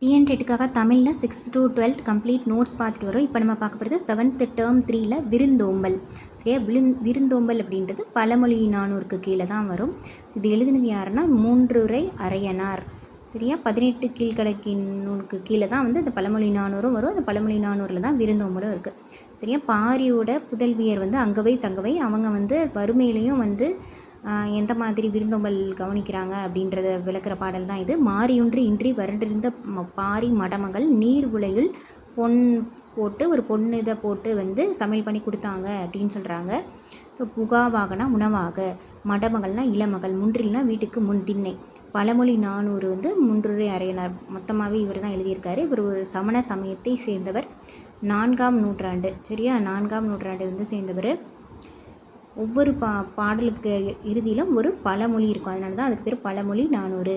TN டெட்டுக்காக தமிழில் 6th to 12th complete notes பார்த்துட்டு வரோம். இப்போ நம்ம பார்க்க போகிறது 7th term 3ல் விருந்தோம்பல். சரியா, விருந்தோம்பல் அப்படின்றது பழமொழி 400க்கு கீழே தான் வரும். இது எழுதினது யாருன்னா மூன்றுரை அரையனார். சரியா, 18 கீழ்கணக்கின் நூலுக்கு கீழே தான் வந்து இந்த பழமொழி 400 வரும். அந்த பழமொழி 400ல் தான் விருந்தோம்பலும் இருக்குது. சரியா, பாரியோட புதல்வியர் வந்து அங்கவை சங்கவை, அவங்க வந்து வறுமையிலையும் வந்து எந்த மாதிரி விருந்தோம்பல் கவனிக்கிறாங்க அப்படின்றத விளக்குற பாடல் தான் இது. மாறியொன்று இன்றி வறண்டிருந்த பாரி மடமகள் நீர் உலையில் பொன் போட்டு ஒரு பொண்ணு இதை போட்டு வந்து சமையல் பண்ணி கொடுத்தாங்க அப்படின்னு சொல்கிறாங்க. ஸோ புகாவாகனா உணவாக, மடமகள்னால் இளமகள், முன்றில்னா வீட்டுக்கு முன் திண்ணை. பழமொழி 400 வந்து மூன்றுரை அரையனார் மொத்தமாகவே இவர் தான் எழுதியிருக்காரு. இவர் ஒரு சமண சமயத்தை சேர்ந்தவர், 4ஆம் நூற்றாண்டு. சரியா, 4ஆம் நூற்றாண்டு வந்து சேர்ந்தவர். ஒவ்வொரு பாடலுக்கு இறுதியிலும் ஒரு பழமொழி இருக்கும், அதனால தான் அதுக்கு பேர் பழமொழி 400.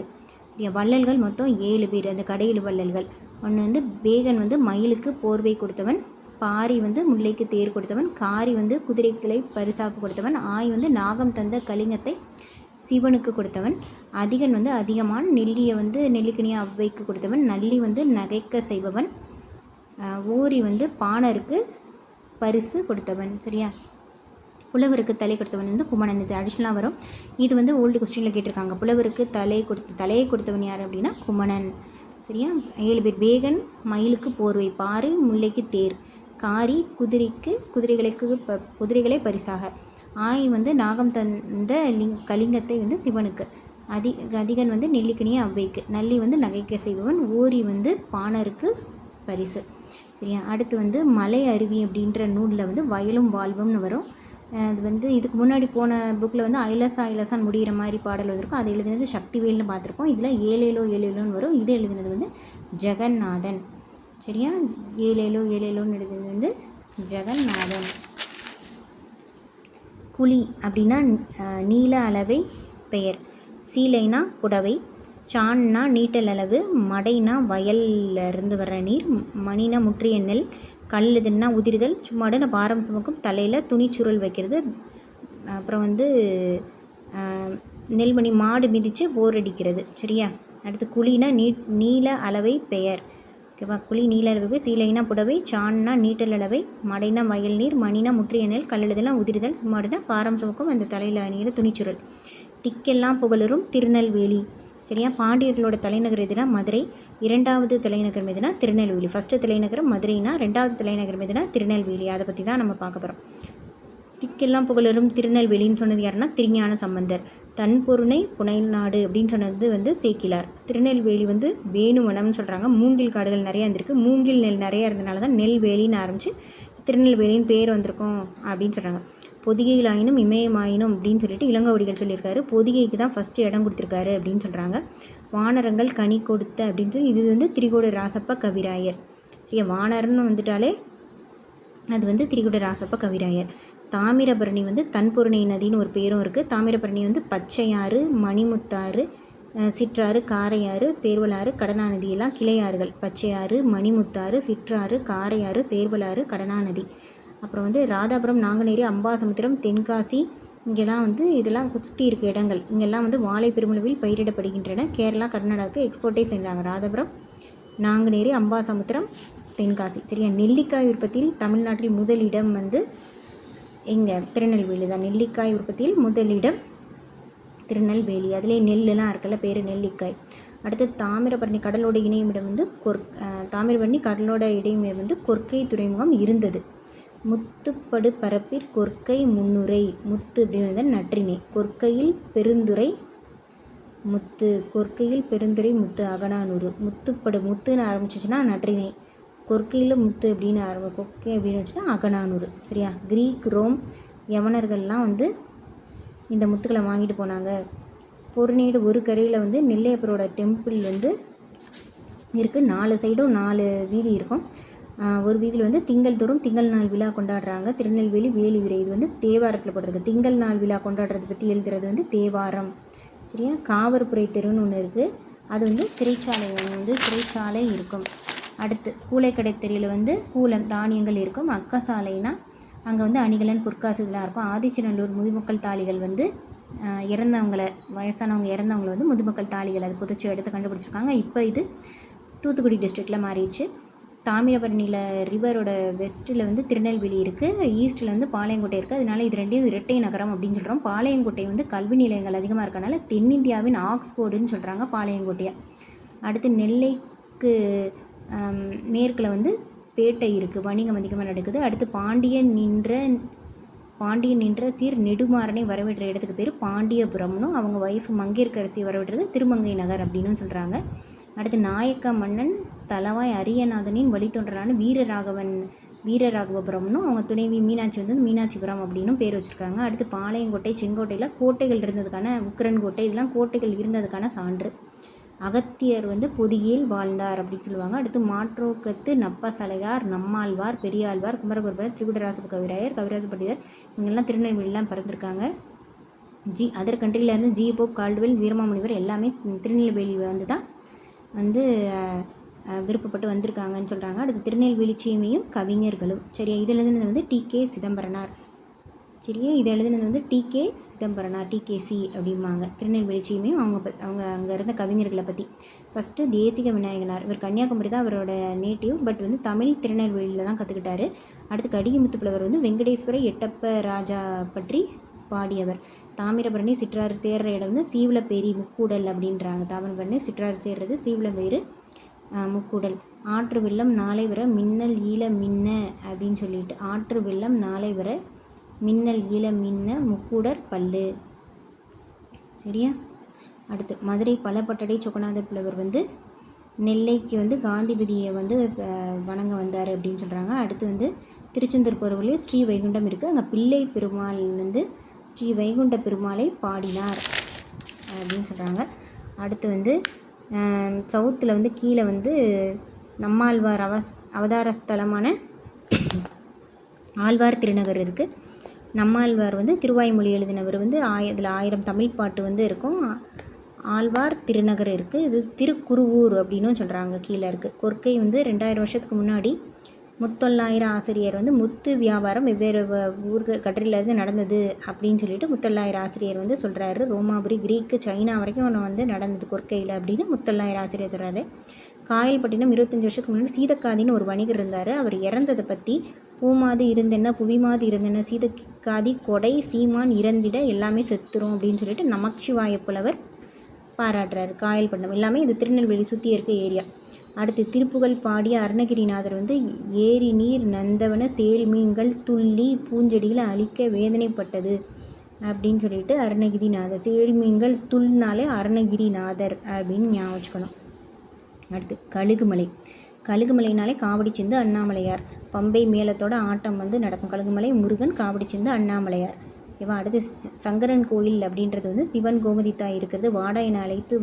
வள்ளல்கள் மொத்தம் 7 பேர். அந்த கடையில் வள்ளல்கள் ஒன்று வந்து பேகன் வந்து மயிலுக்கு போர்வை கொடுத்தவன், பாரி வந்து முல்லைக்கு தேர் கொடுத்தவன், காரி வந்து குதிரைகளை பரிசாக்கு கொடுத்தவன், ஆய் வந்து நாகம் தந்த கலிங்கத்தை சிவனுக்கு கொடுத்தவன், அதிகன் வந்து அதிகமான நெல்லியை வந்து நெல்லிக்கனியை அவ்வைக்கு கொடுத்தவன், நல்லி வந்து நகைக்க செய்பவன், ஊரி வந்து பாணருக்கு பரிசு கொடுத்தவன். சரியா, புலவருக்கு தலை கொடுத்தவன் வந்து குமணன். இது அடிஷ்னலாக வரும். இது வந்து ஓல்டு கொஸ்டினில் கேட்டிருக்காங்க. புலவருக்கு தலையை கொடுத்தவன் யார் அப்படின்னா குமணன். சரியா, 7 பேர். பேகன் மயிலுக்கு போர்வை, பாரி முல்லைக்கு தேர், காரி குதிரைகளை பரிசாக, ஆய் வந்து நாகம் தந்த கலிங்கத்தை வந்து சிவனுக்கு, அதிகன் வந்து நெல்லிக்கனியை அவ்வைக்கு, நல்லி வந்து நகைக்க செய்பவன், ஊரி வந்து பாணருக்கு பரிசு. சரியா, அடுத்து வந்து மலை அருவி அப்படின்ற நூலில் வந்து வயலும் வாழ்வும்னு வரும். அது வந்து இதுக்கு முன்னாடி போன புக்கில் வந்து ஐலசான்னு முடிகிற மாதிரி பாடல் வந்திருக்கும். அது எழுதினது சக்திவேல்னு பார்த்துருப்போம். இதில் ஏழேலோன்னு வரும். இது எழுதினது வந்து ஜெகநாதன். சரியா, ஏழேலோன்னு எழுதினது வந்து ஜெகநாதன். குழி அப்படின்னா நீல அளவை பெயர், சீலைனா புடவை, சான்னா நீட்டல் அளவு, மடைனா வயல்ல இருந்து வர்ற நீர், மணினா முற்றிய நெல், கல்லுதுன்னா உதிர்தல், சும்மாடு பாரம் சுமக்கும், தலையில் துணிச்சுருள் வைக்கிறது, அப்புறம் வந்து நெல்மணி மாடு மிதித்து போர் அடிக்கிறது. சரியா, அடுத்து குழினா நீல அளவை பெயர். ஓகேவா, குழி நீல அளவை, சீலைனா புடவை, சான்னா நீட்டல் அளவை, மடைனா வயல் நீர், மணினா முற்றிய நெல், கல்லுதுனா உதிர்தல், சும்மாடுனா பாரம் சுமக்கும், அந்த தலையில் அணிகிற துணிச்சுருள். திக்கெல்லாம் புகழரும் திருநெல்வேலி. சரியா, பாண்டியர்களோட தலைநகர் எதுனா மதுரை, 2வது தலைநகரம் எதுனா திருநெல்வேலி. ஃபஸ்ட்டு தலைநகரம் மதுரைனா, 2வது தலைநகரம் எதுனா திருநெல்வேலி. அதை பற்றி தான் நம்ம பார்க்க போகிறோம். திக்கெல்லாம் புகழரும் திருநெல்வேலின்னு சொன்னது யாருன்னா திருஞான சம்பந்தர். தன் பொருணை புனைநாடு அப்படின்னு சொன்னது வந்து சேக்கிலார். திருநெல்வேலி வந்து வேணுவனம்னு சொல்கிறாங்க. மூங்கில் காடுகள் நிறையா இருந்திருக்கு, மூங்கில் நெல் நிறையா இருந்தனால தான் நெல்வேலின்னு ஆரம்பித்து திருநெல்வேலின்னு பேர் வந்திருக்கும் அப்படின்னு சொல்கிறாங்க. பொதிகையிலாயினும் இமயமாயினும் அப்படின்னு சொல்லிட்டு இளங்கோவடிகள் சொல்லியிருக்காரு. பொதிகைக்கு தான் ஃபஸ்ட்டு இடம் கொடுத்துருக்காரு அப்படின்னு சொல்கிறாங்க. வானரங்கள் கனி கொடுத்த அப்படின்னு சொல்லி இது வந்து திரிகோட ராசப்ப கவிராயர். சரியா, வானரன்னு வந்துட்டாலே அது வந்து திரிகோட ராசப்ப கவிராயர். தாமிரபரணி வந்து தன்பொருணை நதின்னு ஒரு பேரும் இருக்குது. தாமிரபரணி வந்து பச்சையாறு, மணிமுத்தாறு, சிற்றாறு, காரையாறு, சேர்வலாறு, கடனாநதி எல்லாம் கிளையாறுகள். பச்சையாறு, மணிமுத்தாறு, சிற்றாறு, காரையாறு, சேர்வலாறு, கடனாநதி. அப்புறம் வந்து ராதாபுரம், நாங்குநேரி, அம்பாசமுத்திரம், தென்காசி, இங்கெல்லாம் வந்து இதெல்லாம் சுற்றி இருக்க இடங்கள். இங்கெல்லாம் வந்து வாழை பெருமளவில் பயிரிடப்படுகின்றன. கேரளா, கர்நாடகாவுக்கு எக்ஸ்போர்ட்டே செஞ்சாங்க. ராதாபுரம், நாங்குநேரி, அம்பாசமுத்திரம், தென்காசி. சரியா, நெல்லிக்காய் உற்பத்தியில் தமிழ்நாட்டில் முதலிடம் வந்து எங்கே திருநெல்வேலி தான். நெல்லிக்காய் உற்பத்தியில் முதலிடம் திருநெல்வேலி. அதிலே நெல்லுலாம் இருக்கல, பேர் நெல்லிக்காய். அடுத்து தாமிரபரணி கடலோட இணையமிடம் வந்து தாமிரபரணி கடலோட இடையிடம் வந்து கொர்க்கை துறைமுகம் இருந்தது. முத்துப்படு பரப்பிற் கொர்க்கை முன்னுரை, முத்து அப்படின்னு நற்றினை, கொர்க்கையில் பெருந்துறை முத்து, கொர்க்கையில் பெருந்துறை முத்து, அகநானூறு. முத்துப்படு முத்துன்னு ஆரம்பிச்சிச்சுன்னா நற்றினை, கொர்க்கையில் முத்து அப்படின்னு கொர்க்கை அப்படின்னு வச்சுன்னா அகநானூறு. சரியா, கிரீக், ரோம், யவனர்கள்லாம் வந்து இந்த முத்துக்களை வாங்கிட்டு போனாங்க. பொருநேடு ஒரு கரையில் வந்து நெல்லையப்பரோட டெம்பிள் வந்து இருக்குது. 4 சைடும் 4 வீதி இருக்கும். ஒரு வீதியில் வந்து திங்கள் தோறும் திங்கள் நாள் விழா கொண்டாடுறாங்க. திருநெல்வேலி வேலிவிரை. இது வந்து தேவாரத்தில் போட்டிருக்கு. திங்கள் நாள் விழா கொண்டாடுறதை பற்றி எழுதுறது வந்து தேவாரம். சரியா, காவற்புரை தெருன்னு ஒன்று இருக்குது. அது வந்து சிறைச்சாலை இருக்கும். அடுத்து கூளைக்கடை தெருவில் வந்து கூலம் தானியங்கள் இருக்கும். அக்கசாலைனா அங்கே வந்து அணிகலன் பொற்காசு இதெல்லாம் இருக்கும். ஆதிச்சநல்லூர் முதுமக்கள் தாளிகள் வந்து வயசானவங்க இறந்தவங்களை வந்து முதுமக்கள் தாளிகள் அது புதைச்சி எடுத்து கண்டுபிடிச்சிருக்காங்க. இப்போ இது தூத்துக்குடி டிஸ்ட்ரிக்டில் மாறிடுச்சு. தாமிரபரணியில் ரிவரோட வெஸ்ட்டில் வந்து திருநெல்வேலி இருக்குது, ஈஸ்ட்டில் வந்து பாளையங்கோட்டை இருக்குது. அதனால இது ரெண்டையும் இரட்டை நகரம் அப்படின்னு சொல்கிறோம். பாளையங்கோட்டை வந்து கல்வி நிலையங்கள் அதிகமாக இருக்கனால தென்னிந்தியாவின் ஆக்ஸ்போர்டுன்னு சொல்கிறாங்க பாளையங்கோட்டையை. அடுத்து நெல்லைக்கு மேற்கில் வந்து பேட்டை இருக்குது, வணிகம் அதிகமாக நடக்குது. அடுத்து பாண்டியன் நின்ற சீர் நெடுமாறனை வரவேற்ற இடத்துக்கு பேர் பாண்டியபுரம்னும், அவங்க ஒய்ஃப் மங்கையர்க்கரசியை வரவேற்றது திருமங்கை நகர் அப்படின்னு சொல்கிறாங்க. அடுத்து நாயக்க மன்னன் தலவாய் அரியநாதனின் வழித்தொன்றரான வீரராகவபுரம்னும், அவங்க துணைவி மீனாட்சி வந்து மீனாட்சிபுரம் அப்படின்னும் பேர் வச்சுருக்காங்க. அடுத்து பாளையங்கோட்டை, செங்கோட்டையில் கோட்டைகள் இருந்ததுக்கான, உக்கரன் கோட்டை, இதெல்லாம் கோட்டைகள் இருந்ததுக்கான சான்று. அகத்தியர் வந்து பொதியில் வாழ்ந்தார் அப்படின்னு சொல்லுவாங்க. அடுத்து மாற்றோக்கத்து நப்பசலையார், நம்மாழ்வார், பெரியாழ்வார், குமரகுருபரர், திரிகுடராச கவிராயர், கவிராச பண்டிதர், இவங்கெல்லாம் திருநெல்வேலிலாம் பிறந்திருக்காங்க. அதர் கண்ட்ரிலேருந்து ஜி போப், கால்டுவெல், வீரமாமுனிவர் எல்லாமே திருநெல்வேலி வந்து தான் வந்து விருப்பப்பட்டு வந்திருக்காங்கன்னு சொல்கிறாங்க. அடுத்து திருநெல்வேலி சீமையும் கவிஞர்களும். சரியா, இது எழுதுனது வந்து டி.கே. சிதம்பரனார். சரியா, இது எழுதுனது வந்து டி.கே. சிதம்பரனார், டிகேசி அப்படிம்பாங்க. திருநெல்வேலி சீமையும் அவங்க அங்கே இருந்த கவிஞர்களை பற்றி. ஃபஸ்ட்டு தேசிக விநாயகனார், இவர் கன்னியாகுமரி தான் அவரோட நேட்டிவ், பட் வந்து தமிழ் திருநெல்வேலியில் தான் கற்றுக்கிட்டாரு. அடுத்து கடிகமுத்து புலவர் வந்து வெங்கடேஸ்வர எட்டப்ப ராஜா பற்றி பாடியவர். தாமிரபரணி சிற்றாறு சேர்ற இடம் வந்து சீவலப்பேரி முக்கூடல் அப்படின்றாங்க. தாமிரபரணி சிற்றாறு சேர்றது சீவலப்பேரி முக்கூடல். ஆற்று வெள்ளம் நாளை வர மின்னல் ஈழ மின்ன அப்படின்னு சொல்லிட்டு, ஆற்று வெள்ளம் நாளை வர மின்னல் ஈழ மின்ன முக்கூடர் பல்லு. சரியா, அடுத்து மதுரை பலப்பட்டடை சொக்கநாத புலவர் வந்து நெல்லைக்கு வந்து காந்திபதியை வந்து வணங்க வந்தார் அப்படின்னு சொல்கிறாங்க. அடுத்து வந்து திருச்செந்தூர் போகிறவர்களே ஸ்ரீ வைகுண்டம் இருக்குது, அங்கே பிள்ளை பெருமாள் வந்து ஸ்ரீ வைகுண்ட பெருமாளை பாடினார் அப்படின்னு சொல்கிறாங்க. அடுத்து வந்து சவுத்தில் வந்து கீழே வந்து நம்மாழ்வார் அவதார ஸ்தலமான ஆழ்வார் திருநகர் இருக்குது. நம்மாழ்வார் வந்து திருவாய்மொழி எழுதினவர் வந்து இதில் 1000 தமிழ் பாட்டு வந்து இருக்கும். ஆழ்வார் திருநகர் இருக்குது. இது திருக்குருவூர் அப்படின்னும் சொல்கிறாங்க, கீழே இருக்குது. கொற்கை வந்து 2000 வருஷத்துக்கு முன்னாடி முத்தொள்ளாயிரம் ஆசிரியர் வந்து முத்து வியாபாரம் வெவ்வேறு ஊர்கள் கட்டுரையிலேருந்து நடந்தது அப்படின்னு சொல்லிட்டு முத்தொள்ளாயிரம் ஆசிரியர் வந்து சொல்கிறாரு. ரோமாபுரி, கிரீக்கு, சைனா வரைக்கும் ஒன்று வந்து நடந்தது கொற்கையில் அப்படின்னு முத்தொள்ளாயிரம் ஆசிரியர் சொல்கிறாரு. காயல்பட்டினம் 25 வருஷத்துக்கு முன்னாடி சீதக்காதின்னு ஒரு வணிகர் இருந்தார். அவர் இறந்ததை பற்றி பூமாது இருந்தென்ன புவிமாது இருந்தென்ன சீதக்காதி கொடை சீமான் இறந்திட எல்லாமே செத்துரும் அப்படின்னு சொல்லிட்டு நமச்சிவாய புலவர் பாராட்டுறாரு. காயல்பட்டினம் எல்லாமே இது திருநெல்வேலி சுற்றி இருக்க ஏரியா. அடுத்து திருப்புகழ் பாடிய அருணகிரிநாதர் வந்து ஏரி நீர் நந்தவன சேல்மீன்கள் துள்ளி பூஞ்செடிகளை அழிக்க வேதனைப்பட்டது அப்படின்னு சொல்லிட்டு அருணகிரிநாதர். சேல்மீன்கள் துள்ளினாலே அருணகிரிநாதர் அப்படின்னு ஞாபகம் வச்சுக்கணும். அடுத்து கழுகுமலை. கழுகுமலைனாலே காவடி சிந்து அண்ணாமலையார். பம்பை மேளத்தோட ஆட்டம் வந்து நடக்கும். கழுகுமலை முருகன், காவடி சிந்து அண்ணாமலையார். ஓகேவா. அடுத்து சங்கரன் கோயில் அப்படின்றது வந்து சிவன் கோமதி தாய் இருக்கிறது. வாடா என அழைத்து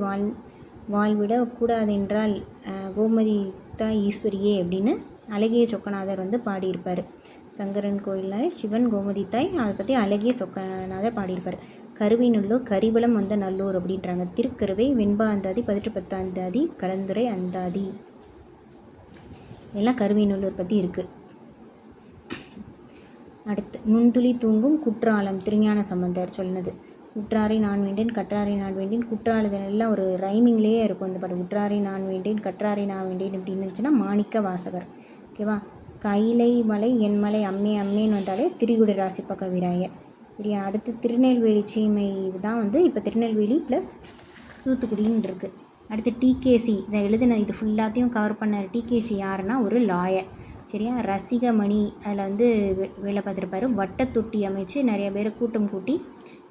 வாழ்விட கூடாதென்றால் கோமதி தாய் ஈஸ்வரியே அப்படின்னு அழகிய சொக்கநாதர் வந்து பாடியிருப்பார். சங்கரன் கோயில்னாலே சிவன் கோமதி தாய், அதை பற்றி அழகிய சொக்கநாதர் பாடியிருப்பார். கருவினுள்ளூர் கரிவலம் வந்த நல்லூர் அப்படின்றாங்க. திருக்கருவை, வெண்பா அந்தாதி, 18 அந்தாதி, கலந்துரை அந்தாதி, இதெல்லாம் கருவினுள்ளூர் பற்றி இருக்குது. அடுத்து நுண்துளி தூங்கும் குற்றாலம், திருஞான சம்பந்தர் சொன்னது. உற்றாரை நான் வேண்டேன், கற்றாரை நான் வேண்டேன். குற்றாலத்திலாம் ஒரு ரைமிங்லேயே இருக்கும் இந்த பாட்டு. உற்றாரை நான் வேண்டேன், கற்றாரை நான் வேண்டேன் அப்படின்னு இருந்துச்சுன்னா மாணிக்க வாசகர். ஓகேவா. கைலை மலை என் மலை அம்மே அம்மேன்னு வந்தாலே திரிகுடராச கவிராயர். சரியா. அடுத்து திருநெல்வேலி சீமை தான் வந்து இப்போ திருநெல்வேலி ப்ளஸ் தூத்துக்குடின்னு இருக்குது. அடுத்து டிகேசி, இதை எழுதின இது ஃபுல்லாத்தையும் கவர் பண்ண டிகேசி யாருன்னா ஒரு லாயர். சரியா. ரசிகமணி அதில் வந்து வேலை பார்த்துருப்பாரு. வட்டத்தொட்டி அமைச்சு நிறைய பேரை கூட்டம் கூட்டி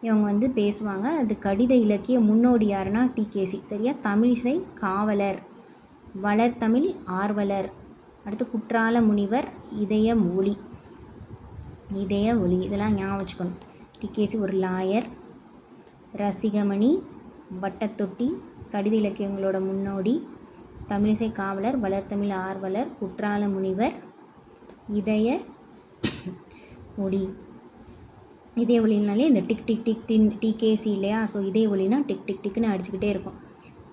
இவங்க வந்து பேசுவாங்க. அது கடித இலக்கிய முன்னோடி யாருன்னா டிகேசி. சரியா. தமிழிசை காவலர், வளர்தமிழ் ஆர்வலர். அடுத்து குற்றால முனிவர், இதய ஒளி, இதெல்லாம் ஞாபகம் வச்சுக்கணும். டிகேசி ஒரு லாயர், ரசிகமணி, வட்டத்தொட்டி, கடித இலக்கியங்களோட முன்னோடி, தமிழிசை காவலர், வளர்தமிழ் ஆர்வலர், குற்றால முனிவர், இதய ஒளி. இதய ஒளினாலே இந்த டிக் டிக் டிக் டிகேசி இல்லையா. ஸோ இதய ஒளினா டிக் டிக் டிக்னு அடிச்சுக்கிட்டே இருக்கும்.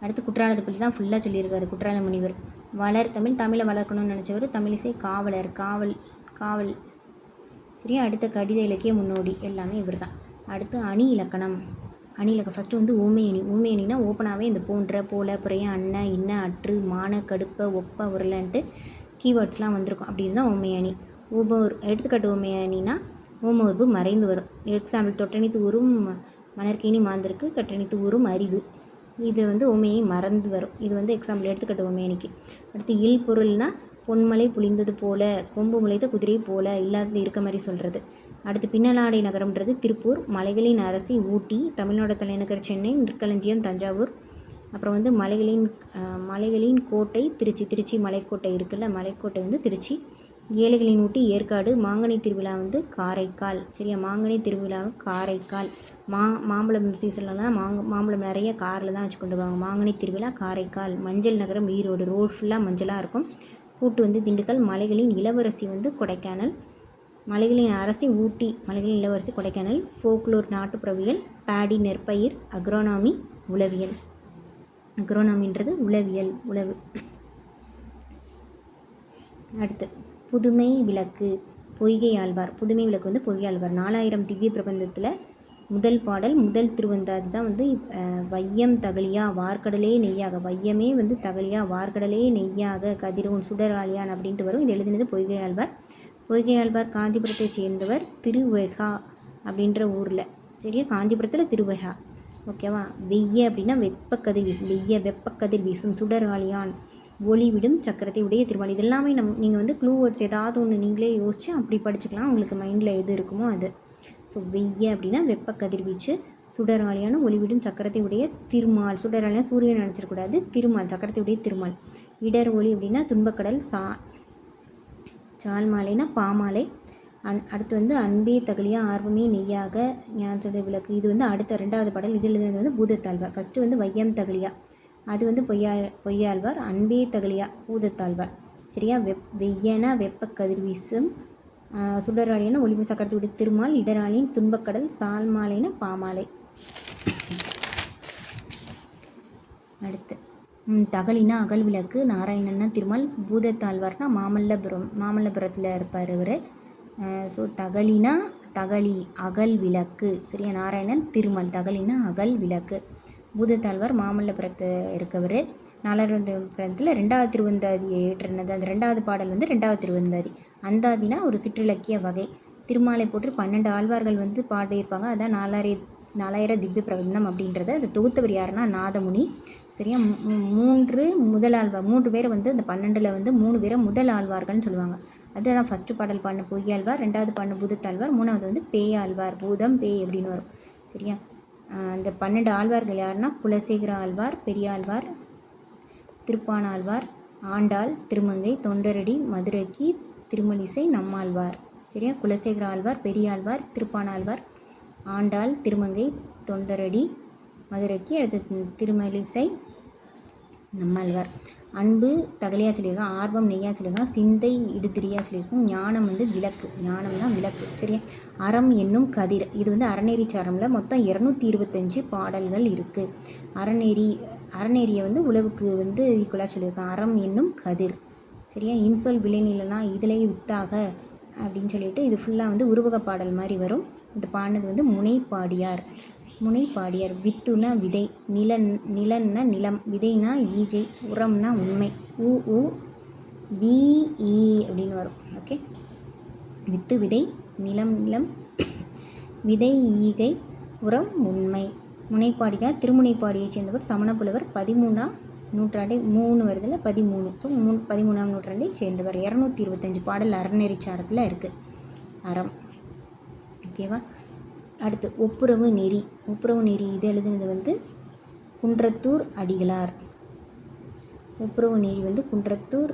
அடுத்து குற்றாலத்தை பற்றி தான் ஃபுல்லாக சொல்லியிருக்காரு குற்றால முனிவர். வளர்தமிழ், தமிழை வளர்க்கணும்னு நினச்சவர். தமிழிசை காவலர், காவல். சரியா. அடுத்த கடித இலக்கிய முன்னோடி எல்லாமே இவர் தான். அடுத்து அணி இலக்கணம். அணிலகம் ஃபஸ்ட்டு வந்து ஊமை அணி. ஊமை அணினா ஓப்பனாகவே இந்த போன்ற, போல, புறைய, அன்ன, இன்ன, அற்று, மான, கடுப்ப, ஒப்ப, உருளைன்ட்டு கீவேர்ட்ஸ்லாம் வந்திருக்கும். அப்படி இருந்தால் ஊமை அணி. எடுத்துக்காட்டு ஊமை அணினா ஊம உறுப்பு மறைந்து வரும். எக்ஸாம்பிள் தொட்டணித்து ஊரும் மணற்கேணி மாந்தருக்கு கட்டணித்து ஊரும் அறிவு. இது வந்து ஊமையை மறந்து வரும். இது வந்து எக்ஸாம்பிள் எடுத்துக்காட்டு ஊமை அணிக்கு. அடுத்து இல் பொருள்னா பொன்மலை புளிந்தது போல, கொம்பு முளைத்த குதிரை போல, இல்லாதது இருக்க மாதிரி சொல்கிறது. அடுத்து பின்னலாடை நகரம்ன்றது திருப்பூர், மலைகளின் அரசி ஊட்டி, தமிழ்நாடு தலைநகர் சென்னை, நெற்களஞ்சியம் தஞ்சாவூர். அப்புறம் வந்து மலைகளின் கோட்டை திருச்சி மலைக்கோட்டை இருக்குல்ல, மலைக்கோட்டை வந்து திருச்சி. ஏழைகளின் ஊட்டி ஏற்காடு, மாங்கனி திருவிழா வந்து காரைக்கால். சரியா, மாங்கனி திருவிழா காரைக்கால். மாம்பழம் சீசன்லலாம் மாம்பழம் நிறைய காரில் தான் வச்சு கொண்டு போவாங்க. மாங்கனி திருவிழா காரைக்கால். மஞ்சள் நகரம் ஈரோடு, ரோடு ஃபுல்லாக மஞ்சளாக இருக்கும். பூட்டு வந்து திண்டுக்கல். மலைகளின் இளவரசி வந்து கொடைக்கானல். மலைகளின் அரசி ஊட்டி, மலைகளின் இளவரசி கொடைக்கானல். ஃபோக்லோர் நாட்டுப்புறவியல். பேடி நெற்பயிர். அக்ரோனாமி உளவியல். அக்ரோனாமின்றது உளவியல், உளவு. அடுத்து புதுமை விளக்கு பொய்கை ஆழ்வார். புதுமை விளக்கு வந்து பொய்கை ஆழ்வார். 4000 திவ்ய பிரபந்தத்தில் முதல் பாடல் முதல் திருவந்தாதி தான் வந்து வையம் தகலியா வார்கடலே நெய்யாக. வையமே வந்து தகலியா வார்கடலே நெய்யாக கதிரோன் சுடராளியான் அப்படின்ட்டு வரும். இது எழுதினது பொய்கை ஆழ்வார். பொய்கை ஆழ்வார் காஞ்சிபுரத்தை சேர்ந்தவர். திருவெகா அப்படின்ற ஊரில். சரியா, காஞ்சிபுரத்தில் திருவெகா. ஓகேவா. வெய்ய அப்படின்னா வெப்பக்கதிர் வீசும். வெப்பக்கதிர் வீசும் சுடராளியான் ஒளிவிடும் சக்கரத்தை உடைய திருமால். இதெல்லாமே நீங்கள் வந்து க்ளூ வேர்ட்ஸ் ஏதாவது ஒன்று நீங்களே யோசித்து அப்படி படிச்சுக்கலாம். உங்களுக்கு மைண்டில் எது இருக்குமோ அது. ஸோ வெய்ய அப்படின்னா வெப்ப கதிர்வீச்சு. சுடராளியான ஒளிவிடும் சக்கரத்தை உடைய திருமால். சுடராளியான சூரியன் நினச்சிடக்கூடாது, திருமால் சக்கரத்தை உடைய திருமால். இடர் ஒளி அப்படின்னா துன்பக்கடல். சால் மாலைனா பாமாலை. அடுத்து வந்து அன்பே தகலியா ஆர்வமே நெய்யாக ஞானத்துடைய விளக்கு. இது வந்து அடுத்த 2வது பாடல். இதில் வந்து பூதத்தாழ்வார். ஃபஸ்ட்டு வந்து வையம் தகலியா, அது வந்து பொய்யாழ்வார். அன்பே தகலியா பூதத்தாழ்வார். சரியா. வெய்யனா வெப்ப கதிர்வீசும். சுடராளியான ஒளிவு சக்கரத்துடைய திருமால். இடராளியின் துன்பக்கடல். சால்மாலைனா பாமாலை. அடுத்து தகலினா அகல் விளக்கு. நாராயணன்னா திருமால். பூதத்தாழ்வார்னா மாமல்லபுரத்தில் இருப்பார் இவர். ஸோ தகலினா தகலி அகல் விளக்கு. சரியா, நாராயணன் திருமால். தகலினா அகல் விளக்கு. பூதத்தாழ்வார் மாமல்லபுரத்து இருக்கவர். 4வது 2வது திருவந்தாதியை ஏற்றினது. அந்த 2வது பாடல் வந்து 2வது திருவந்தாதி. அந்தாதினா ஒரு சிற்றிலக்கிய வகை. திருமாலை போட்டு 12 ஆழ்வார்கள் வந்து பாடியிருப்பாங்க. அதான் 4000 திவ்ய பிரபந்தம் அப்படின்றது. அது தொகுத்தவர் யாருன்னா நாதமுனி. சரியா. 3 பேரை வந்து அந்த 12ல் வந்து 3 பேரை முதல் ஆழ்வார்கள்னு சொல்லுவாங்க. அதுதான் ஃபஸ்ட்டு பாடல் பாடின பொய்யாழ்வார், 2வது பாடின பூதத்தாழ்வார், 3வது வந்து பேயாழ்வார். பூதம் பேய் அப்படின்னு வரும். சரியா. அந்த 12 ஆழ்வார்கள் யாருன்னா குலசேகர ஆழ்வார், பெரியாழ்வார், திருப்பானாழ்வார், ஆண்டாள், திருமங்கை, தொண்டரடி, மதுரைக்கு, திருமலிசை, நம்மாழ்வார். சரியா. குலசேகர ஆழ்வார், பெரியாழ்வார், திருப்பானாழ்வார், ஆண்டாள், திருமங்கை, தொண்டரடி, மதுரைக்கு, அடுத்து திருமலிசை, நம்மாழ்வார். அன்பு தகலியாக சொல்லியிருக்கோம். ஆர்வம் நெய்யாக சொல்லியிருக்கோம். சிந்தை இடுதிரியாக சொல்லியிருக்கோம். ஞானம் வந்து விளக்கு. ஞானம்னா விளக்கு. சரியா. அறம் என்னும் கதிர். இது வந்து அறநெறி சாரமில் மொத்தம் 225 பாடல்கள் இருக்குது. அறநெறியை வந்து உழவுக்கு வந்து ஈக்குவலாக சொல்லியிருக்கோம். அறம் என்னும் கதிர். சரியா. இன்சொல் விளைநிலனா இதிலே வித்தாக அப்படின்னு சொல்லிட்டு இது ஃபுல்லாக வந்து உருவக பாடல் மாதிரி வரும். இது பாடினது வந்து முனைப்பாடியார். வித்துனா விதை, நிலன்னா நிலம், விதைனா ஈகை, உரம்னா உண்மை. வி ஈ அப்படின்னு வரும். ஓகே. வித்து விதை, நிலம் விதை, ஈகை, உரம், உண்மை. முனைப்பாடியார் திருமுனைப்பாடியை சேர்ந்தவர். சமணப்புலவர். 13ஆம் நூற்றாண்டை 3 வருதில் 13. ஸோ 13ஆம் நூற்றாண்டை சேர்ந்தவர். 225 பாடல் அறநெறி சாரத்தில் இருக்குது. அறம். ஓகேவா. அடுத்து ஒப்புரவு நெறி. இது எழுதுனது வந்து குன்றத்தூர் அடிகளார். ஒப்புரவு நெறி வந்து குன்றத்தூர்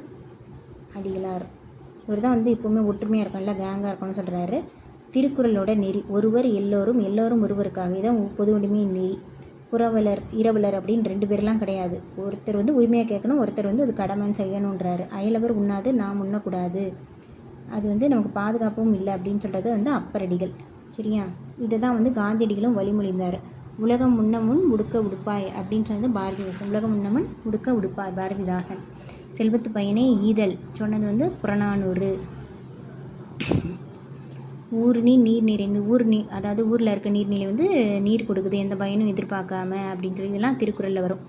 அடிகளார். இவர் தான் வந்து எப்போவுமே ஒற்றுமையாக இருக்கணும்ல, கேங்காக இருக்கணும்னு சொல்கிறாரு. திருக்குறளோட நெறி ஒருவர் எல்லோரும் ஒருவருக்காக. இதான் பொது உரிமை நெறி. புறவலர் இரவலர் அப்படின்னு 2 பேர்லாம் கிடையாது. ஒருத்தர் வந்து உரிமையாக கேட்கணும், ஒருத்தர் வந்து அது கடமைன்னு செய்யணுன்றாரு. அயலவர் உண்ணாது நாம் உண்ணக்கூடாது, அது வந்து நமக்கு பாதுகாப்பும் இல்லை அப்படின்னு சொல்கிறது வந்து அப்பரடிகள். சரியா. இதை தான் வந்து காந்தியடிகளும் வழிமொழிந்தார். உலகம் முன்னமுன் உடுக்க உடுப்பாய் அப்படின்னு சொன்னது பாரதிதாசன். உலகம் முன்னமுன் உடுக்க உடுப்பாய் பாரதிதாசன். செல்வத்து பையனே ஈதல் சொன்னது வந்து புறநானூறு. ஊர்நீ நீர் நிறைந்து அதாவது ஊரில் இருக்க நீர்நிலை வந்து நீர் கொடுக்குது, எந்த பயனும் எதிர்பார்க்காம அப்படின்னு சொல்லி இதெல்லாம் திருக்குறளில் வரும்.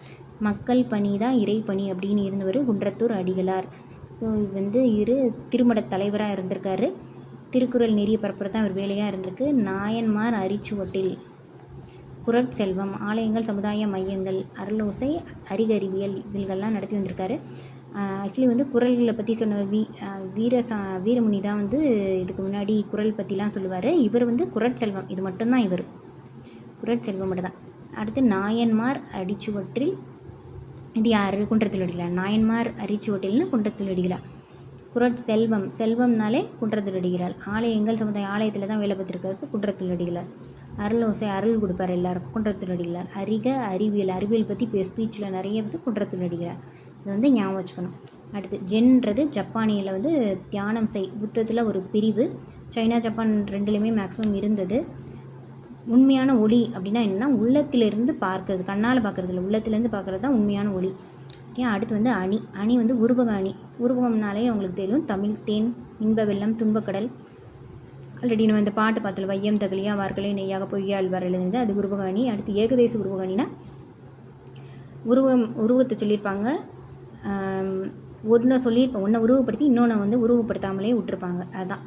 மக்கள் பணி தான் இறை பணி அப்படின்னு இருந்தவர் குன்றத்தூர் அடிகளார். ஸோ வந்து திருமட தலைவராக இருந்திருக்காரு. திருக்குறள் நெறிய பரப்புறது தான் அவர் வேலையாக இருந்திருக்கு. நாயன்மார் அரிச்சுவட்டில், குறட்செல்வம், ஆலயங்கள், சமுதாய மையங்கள், அருளோசை, அறிகறிவியல் இதுகள்லாம் நடத்தி வந்திருக்காரு. ஆக்சுவலி வந்து குறள்களை பற்றி சொன்ன வீரமுனி தான் வந்து இதுக்கு முன்னாடி குறள் பற்றிலாம் சொல்லுவார். இவர் வந்து குறட்செல்வம், இது மட்டும்தான் இவர் குறட்செல்வம் மட்டும் தான். அடுத்து நாயன்மார் அடிச்சுவற்றில், இது யார்? குன்றத்தில் அடிகளார். நாயன்மார் அரிச்சுவட்டில்னு குன்றத்தில் அடிகளார். குறட்செல்வம், செல்வம்னாலே குன்றத்தில் அடிகளார். ஆலயங்கள், சமுதாய ஆலயத்தில் தான் வேலை பார்த்துருக்காரு. ஸோ குன்றத்தில் அடிகளார். அருளோசை, அருள் கொடுப்பார் எல்லாருக்கும், குன்றத்தில் அடிகளார். அறிவியல், அறிவியல் பற்றி ஸ்பீச்சில் நிறைய குன்றத்தில் அடிகளார். இது வந்து ஞாபகம் வச்சுக்கணும். அடுத்து ஜென்றது ஜப்பானியில் வந்து தியானம் செய், புத்தத்தில் ஒரு பிரிவு. சைனா, ஜப்பான் ரெண்டுலேயுமே மேக்ஸிமம் இருந்தது. உண்மையான ஒளி அப்படின்னா என்னென்னா உள்ளத்திலிருந்து பார்க்கறது, கண்ணால் பார்க்குறதில்ல, உள்ளத்திலேருந்து பார்க்குறது தான் உண்மையான ஒளி. ஏன்? அடுத்து வந்து அணி வந்து உருவக அணி. உருவகம்னாலே உங்களுக்கு தெரியும், தமிழ் தேன், இன்ப வெள்ளம், துன்பக்கடல். ஆல்ரெடி நம்ம இந்த பாட்டு பார்த்தல, வையம் தகலியா வார்களை நெய்யாக பொய்யால் வர எழுதுனது, அது உருவக அணி. அடுத்து ஏகதேச உருவக அணினா உருவத்தை சொல்லியிருப்பாங்க, ஒன்றை உருவப்படுத்தி இன்னொன்று வந்து உருவப்படுத்தாமலே விட்டுருப்பாங்க. அதுதான்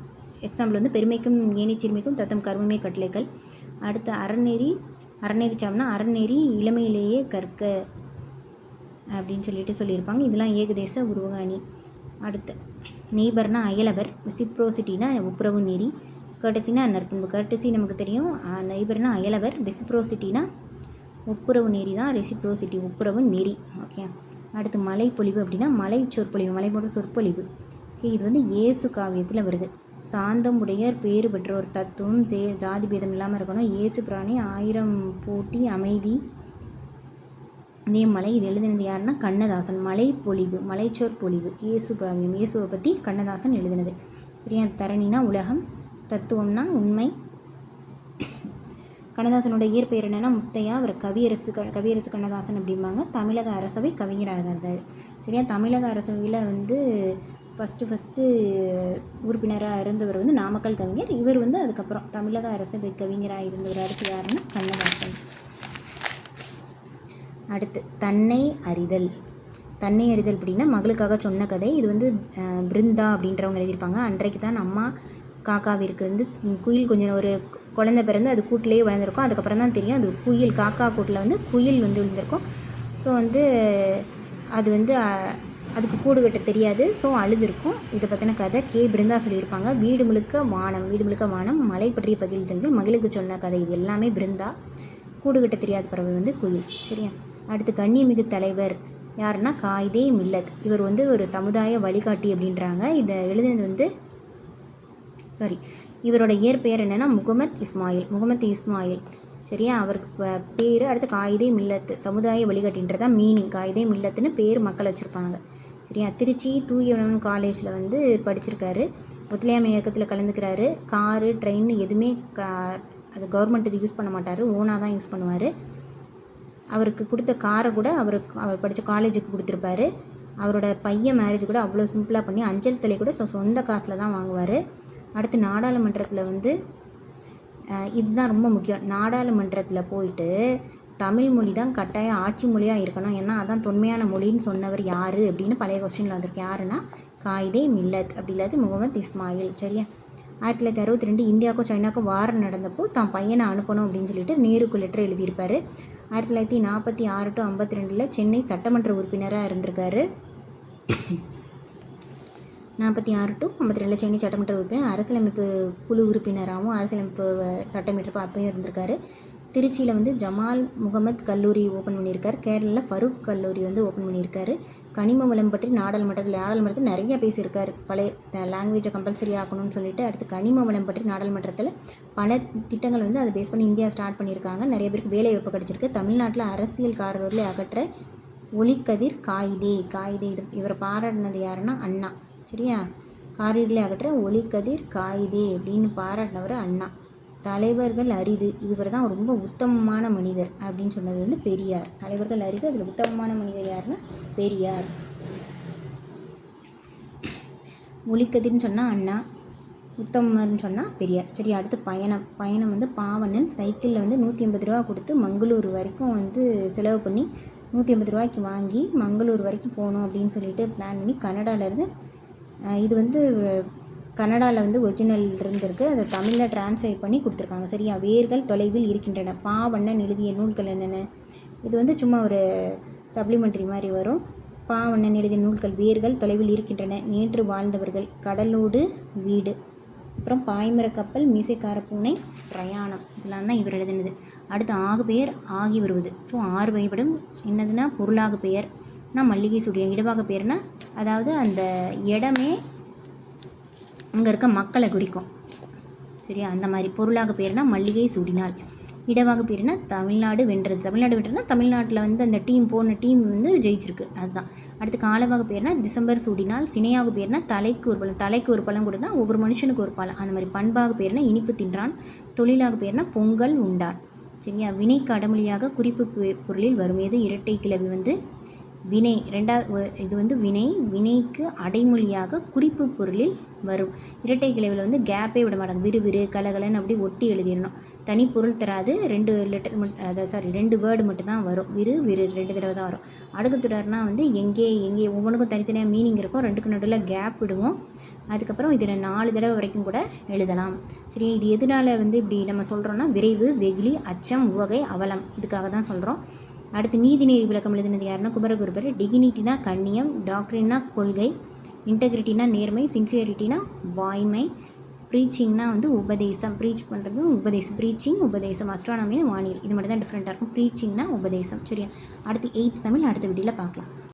எக்ஸாம்பிள் வந்து பெருமைக்கும் ஏனிச்சிறுமைக்கும் தத்தம் கருமைமை கட்டளைகள். அடுத்து அறநெறி சாம்னா அறநெறி இளமையிலேயே கற்க அப்படின்னு சொல்லியிருப்பாங்க. இதெல்லாம் ஏகதேச உருவக அணி. அடுத்து நெய்பர்னா அயலவர், ரெசிப்ரோசிட்டினா ஒப்புரவு நெறி, கர்டசினா நற்பண்பு. கர்டசி நமக்கு தெரியும், நெய்பர்னா அயலவர், ரெசிப்ரோசிட்டினா ஒப்புரவு நெறி தான் ரெசிப்ரோசிட்டி, ஒப்புரவு நெறி. ஓகே. அடுத்து மலைப்பொழிவு அப்படின்னா மலை சொற்பொழிவு, மலை போன்ற சொற்பொழிவு. ஓகே. இது வந்து இயேசு காவியத்தில் வருது. சாந்தம் உடையர் பேறு பெற்றோர், தத்துவம், ஜாதி பேதம் இல்லாமல் இருக்கணும், இயேசு பிராணி, 1000 போட்டி, அமைதி, இதே மலை. இது எழுதினது யாருன்னா கண்ணதாசன். மலைப்பொழிவு, மலைச்சொற்பொழிவு, இயேசு காவியம், இயேசுவை பற்றி கண்ணதாசன் எழுதினது. சரியா? தரணினா உலகம், தத்துவம்னா உண்மை. கண்ணதாசனோட இயற்பெயர் என்னென்னா முத்தையா. அவர் கவியரசு கண்ணதாசன் அப்படிம்பாங்க. தமிழக அரசவை கவிஞராக இருந்தார். சரியா? தமிழக அரசவையில் வந்து ஃபஸ்ட்டு உறுப்பினராக இருந்தவர் வந்து நாமக்கல் கவிஞர். இவர் வந்து அதுக்கப்புறம் தமிழக அரசவை கவிஞராக இருந்தவர். அடுத்து யாருன்னா கண்ணதாசன். அடுத்து தன்னை அறிதல். தன்னை அறிதல் அப்படின்னா மகளுக்காக சொன்ன கதை. இது வந்து பிருந்தா அப்படின்றவங்க எழுதியிருப்பாங்க. அன்றைக்கு தான் அம்மா காக்காவிற்கு வந்து குயில் கொஞ்சம் ஒரு குழந்தை பிறந்து அது கூட்டிலேயே வளர்ந்துருக்கும். அதுக்கப்புறம் தான் தெரியும் அது குயில், காக்கா கூட்டில் வந்து குயில் வந்து விழுந்திருக்கும். ஸோ வந்து அது வந்து அதுக்கு கூடு கட்ட தெரியாது. ஸோ அழுதுருக்கும். இதை பற்றின கதை பிருந்தா சொல்லியிருப்பாங்க. வீடு முழுக்க வானம், மலை பற்றிய பகிர்ந்தல், மகளுக்கு சொன்ன கதை. இது எல்லாமே பிருந்தா. கூடு கட்ட தெரியாத பறவை வந்து குயில். சரியா? அடுத்து கண்ணியமிகு தலைவர் யாருன்னா காயிதே மில்லத். இவர் வந்து ஒரு சமுதாய வழிகாட்டி அப்படின்றாங்க. இதை எழுதினது வந்து இவரோட இயற்பெயர் என்னென்னா முகமது இஸ்மாயில். சரியா? அவருக்கு பேர். அடுத்து காயிதே மில்லத், சமுதாய வழிகாட்டின்றதான் மீனிங். காயிதே மில்லத்துன்னு பேர் மக்கள் வச்சுருப்பாங்க. சரியா? திருச்சி தூயவனம் காலேஜில் வந்து படிச்சிருக்காரு. ஒத்துழையாமை இயக்கத்தில் கலந்துக்கிறாரு. காரு, ட்ரெயின் எதுவுமே அது கவர்மெண்ட் இது யூஸ் பண்ண மாட்டார், ஓனாக தான் யூஸ் பண்ணுவார். அவருக்கு கொடுத்த காரை கூட அவர் படித்த காலேஜுக்கு கொடுத்துருப்பாரு. அவரோட பையன் மேரேஜ் கூட அவ்வளோ சிம்பிளாக பண்ணி அஞ்சல் தலை கூட சொந்த காசில் தான் வாங்குவார். அடுத்து நாடாளுமன்றத்தில் வந்து இதுதான் ரொம்ப முக்கியம். நாடாளுமன்றத்தில் போயிட்டு தமிழ் மொழி தான் கட்டாயம் ஆட்சி மொழியாக இருக்கணும், ஏன்னா அதான் தொன்மையான மொழின்னு சொன்னவர் யார் அப்படின்னு பழைய கொஸ்டினில் வந்திருக்கு. யாருன்னா காயிதே மில்லத், அப்படி இல்லாத முகமது இஸ்மாயில். சரியா? 1962 இந்தியாவுக்கும் சைனாவுக்கும் வாரம் நடந்தப்போ தான் பையனை அனுப்பணும் அப்படின்னு சொல்லிட்டு நேருக்கு லெட்டர் எழுதியிருப்பார். 1946 to 52 சென்னை சட்டமன்ற உறுப்பினராக இருந்திருக்காரு. 46 to 52 சென்னை சட்டமன்ற உறுப்பினர், அரசியலமைப்பு குழு உறுப்பினராகவும் அரசியலமைப்பு சட்டமன்ற அப்பயும் இருந்திருக்காரு. திருச்சியில் வந்து ஜமால் முகமது கல்லூரி ஓப்பன் பண்ணியிருக்காரு. கேரளாவில் ஃபரூக் கல்லூரி வந்து ஓப்பன் பண்ணியிருக்காரு. கனிம வளம் பற்றி நாடாளுமன்றத்தில் நிறைய பேசியிருக்காரு. பழைய லாங்குவேஜை கம்பல்சரி ஆக்கணும்னு சொல்லிட்டு. அடுத்து கனிம வளம் பற்றி நாடாளுமன்றத்தில் பல திட்டங்கள் வந்து அதை பேஸ் பண்ணி இந்தியா ஸ்டார்ட் பண்ணியிருக்காங்க. நிறைய பேருக்கு வேலை வாய்ப்பு கிடச்சிருக்கு. தமிழ்நாட்டில் அரசியல்காரர்களை அகற்ற ஒளிக்கதிர் காயிதே இவரை பாராட்டினது யாருன்னா அண்ணா. சரியா? காரிடர்களை அகற்ற ஒளிக்கதிர் காயிதே அப்படின்னு பாராட்டினவர் அண்ணா. தலைவர்கள் அரிது, இவர் தான் ரொம்ப உத்தமமான மனிதர் அப்படின்னு சொன்னது வந்து பெரியார். தலைவர்கள் அரிது, அதில் உத்தமமான மனிதர் யாருன்னா பெரியார். ஒளிக்கதிர்னு சொன்னால் அண்ணா. உத்தமர்னு சொன்னால் பெரியார். சரி, அடுத்து பயணம் வந்து பாவண்ணன் சைக்கிளில் வந்து 150 ரூபா கொடுத்து மங்களூர் வரைக்கும் வந்து செலவு பண்ணி 150 ரூபாய்க்கு வாங்கி மங்களூர் வரைக்கும் போகணும் அப்படின்னு சொல்லிட்டு பிளான் பண்ணி கனடாவிலேருந்து இது வந்து கன்னடாவில் வந்து ஒரிஜினல் இருந்திருக்கு, அதை தமிழில் டிரான்ஸ்லேட் பண்ணி கொடுத்துருக்காங்க. சரியா, வேர்கள் தொலைவில் இருக்கின்றன. பாவண்ணன் எழுதிய நூல்கள் என்னென்ன? இது வந்து சும்மா ஒரு சப்ளிமெண்ட்ரி மாதிரி வரும். பாவண்ணன் எழுதிய நூல்கள்: வேர்கள் தொலைவில் இருக்கின்றன, நேற்று வாழ்ந்தவர்கள், கடலோடு வீடு, அப்புறம் பாய்மர கப்பல், மீசைக்கார பூனை, பிரயாணம். இதெல்லாம் தான் இவர் எழுதினது. அடுத்து ஆகு பெயர் ஆகி வருவது. ஸோ 6 வகைப்படும். என்னதுன்னா பொருளாக பெயர்னா மல்லிகை சூடியம், இடவாக பெயர்னா அதாவது அந்த இடமே அங்கே இருக்க மக்களை குறிக்கும். சரியா, அந்த மாதிரி பொருளாக பேர்னா மல்லிகை சூடினாள். இடவாக பேர்னா தமிழ்நாடு வென்றது. தமிழ்நாட்டில் வந்து அந்த போன டீம் வந்து ஜெயிச்சிருக்கு, அதுதான். அடுத்து காலவாக பேர்னா டிசம்பர் சூடினால். சினையாக பேர்னா தலைக்கு ஒரு பழம் கொடுனா ஒவ்வொரு மனுஷனுக்கு ஒரு பழம், அந்த மாதிரி. பண்பாக பேர்னா இனிப்பு தின்றான். தொழிலாக பேர்னா பொங்கல் உண்டான். சரியா, வினைக்கு அடமொழியாக குறிப்பு பொருளில் வரும். எது? இரட்டை கிளவி வந்து வினை. இது வந்து வினைக்கு அடைமொழியாக குறிப்பு பொருளில் வரும். இரட்டை கிளவியில் வந்து கேப்பே விட மாட்டாங்க. விறுவிறு, கலகலன்னு அப்படி ஒட்டி எழுதிடணும். தனி பொருள் தராது. 2 வேர்டு மட்டும்தான் வரும். விறு 2 தடவை தான் வரும். அடுக்கு தொடர்னா வந்து எங்கே ஒவ்வொன்றுக்கும் தனித்தனியாக மீனிங் இருக்கும். 2க்கு நடுவில் கேப் விடுவோம். அதுக்கப்புறம் இதில் 4 தடவை வரைக்கும் கூட எழுதலாம். சரி, இது எதனால் வந்து இப்படி நம்ம சொல்கிறோன்னா விரைவு, வெகுளி, அச்சம், உவகை, அவலம், இதுக்காக தான் சொல்கிறோம். அடுத்து நீதிநெறி விளக்கம் எழுதினது யாருன்னா குமரகுருபர். டிகினிட்டினா கண்ணியம், டாக்டரின்னா கொள்கை, இன்டெகிரிட்டினா நேர்மை, சின்சியரிட்டினா வாய்மை, ப்ரீச்சிங்னா வந்து உபதேசம். ப்ரீச் பண்ணுறது உபதேசம். ப்ரீச்சிங் உபதேசம். அஸ்ட்ரானமின்னு வானியல். இது மட்டும் தான் டிஃப்ரெண்ட்டாக இருக்கும். ப்ரீச்சிங்னா உபதேசம். சரியா, அடுத்து 8th தமிழ் அடுத்த வீடியோவில் பார்க்கலாம்.